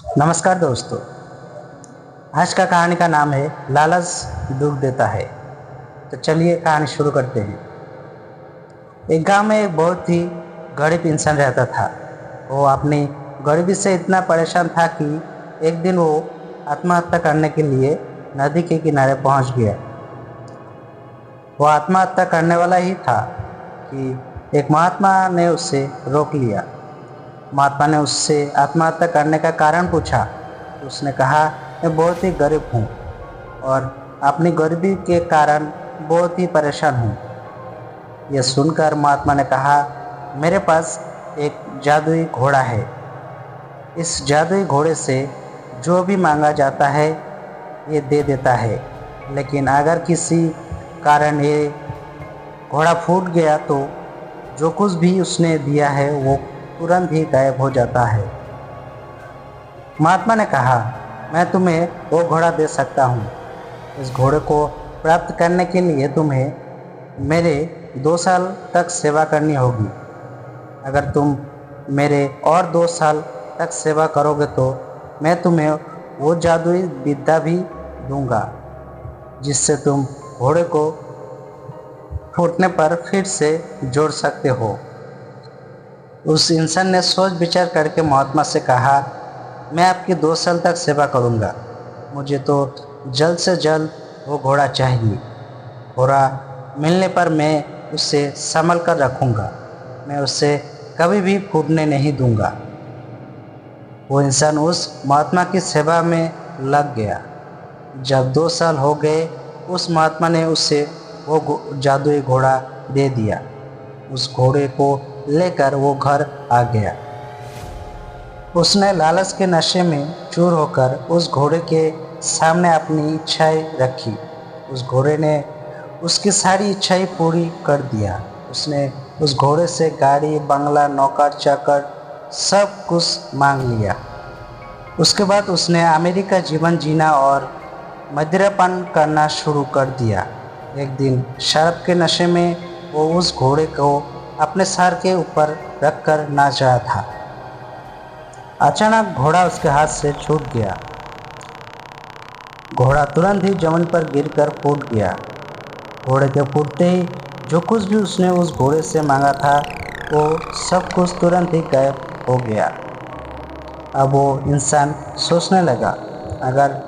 नमस्कार दोस्तों। आज का कहानी का नाम है लालच दुख देता है। तो चलिए कहानी शुरू करते हैं। एक गांव में एक बहुत ही गरीब इंसान रहता था। वो अपनी गरीबी से इतना परेशान था कि एक दिन वो आत्महत्या करने के लिए नदी के किनारे पहुंच गया। वो आत्महत्या करने वाला ही था कि एक महात्मा ने उससे रोक लिया। महात्मा ने उससे आत्महत्या करने का कारण पूछा। तो उसने कहा, मैं बहुत ही गरीब हूँ और अपनी गरीबी के कारण बहुत ही परेशान हूँ। यह सुनकर महात्मा ने कहा, मेरे पास एक जादुई घोड़ा है। इस जादुई घोड़े से जो भी मांगा जाता है ये दे देता है, लेकिन अगर किसी कारण ये घोड़ा फूट गया तो जो कुछ भी उसने दिया है वो तुरंत ही गायब हो जाता है। महात्मा ने कहा, मैं तुम्हें वो घोड़ा दे सकता हूँ। इस घोड़े को प्राप्त करने के लिए तुम्हें मेरे 2 साल तक सेवा करनी होगी। अगर तुम मेरे और 2 साल तक सेवा करोगे तो मैं तुम्हें वो जादुई विद्या भी दूंगा जिससे तुम घोड़े को फूटने पर फिर से जोड़ सकते हो। उस इंसान ने सोच विचार करके महात्मा से कहा, मैं आपकी 2 साल तक सेवा करूंगा। मुझे तो जल्द से जल्द वो घोड़ा चाहिए। घोड़ा मिलने पर मैं उसे संभाल कर रखूंगा। मैं उसे कभी भी फूटने नहीं दूंगा। वो इंसान उस महात्मा की सेवा में लग गया। जब 2 साल हो गए, उस महात्मा ने उसे वो जादुई घोड़ा दे दिया। उस घोड़े को लेकर वो घर आ गया। उसने लालच के नशे में चूर होकर उस घोड़े के सामने अपनी इच्छाएं रखी। उस घोड़े ने उसकी सारी इच्छाएं पूरी कर दिया। उसने उस घोड़े से गाड़ी, बंगला, नौकर चाकर सब कुछ मांग लिया। उसके बाद उसने अमेरिका जीवन जीना और मदिरापान करना शुरू कर दिया। एक दिन शराब के नशे में वो उस घोड़े को अपने सर के ऊपर रखकर नाच रहा था। अचानक घोड़ा उसके हाथ से छूट गया। घोड़ा तुरंत ही जमीन पर गिरकर फूट गया। घोड़े के फूटते ही जो कुछ भी उसने उस घोड़े से मांगा था वो सब कुछ तुरंत ही गायब हो गया। अब वो इंसान सोचने लगा, अगर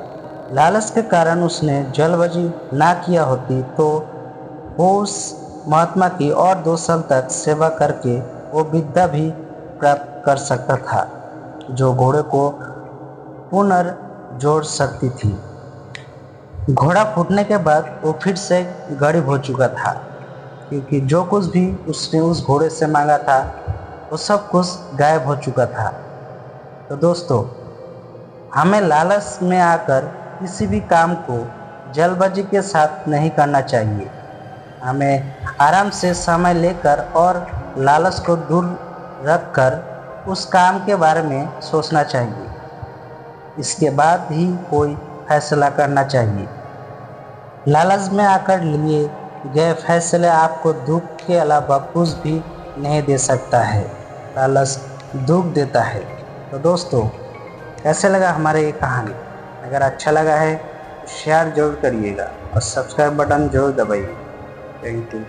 लालच के कारण उसने जल्दबाजी ना किया होती तो वो उस महात्मा की और 2 साल तक सेवा करके वो विद्या भी प्राप्त कर सकता था जो घोड़े को पुनर्जोड़ सकती थी। घोड़ा फूटने के बाद वो फिर से गरीब हो चुका था, क्योंकि जो कुछ भी उसने उस घोड़े से मांगा था वो सब कुछ गायब हो चुका था। तो दोस्तों, हमें लालच में आकर किसी भी काम को जल्दबाजी के साथ नहीं करना चाहिए। हमें आराम से समय लेकर और लालच को दूर रखकर उस काम के बारे में सोचना चाहिए। इसके बाद ही कोई फैसला करना चाहिए। लालच में आकर लिए गए फैसले आपको दुख के अलावा कुछ भी नहीं दे सकता है। लालच दुख देता है। तो दोस्तों, कैसे लगा हमारे ये कहानी? अगर अच्छा लगा है तो शेयर जरूर करिएगा और सब्सक्राइब बटन जरूर दबाइए। Thank you.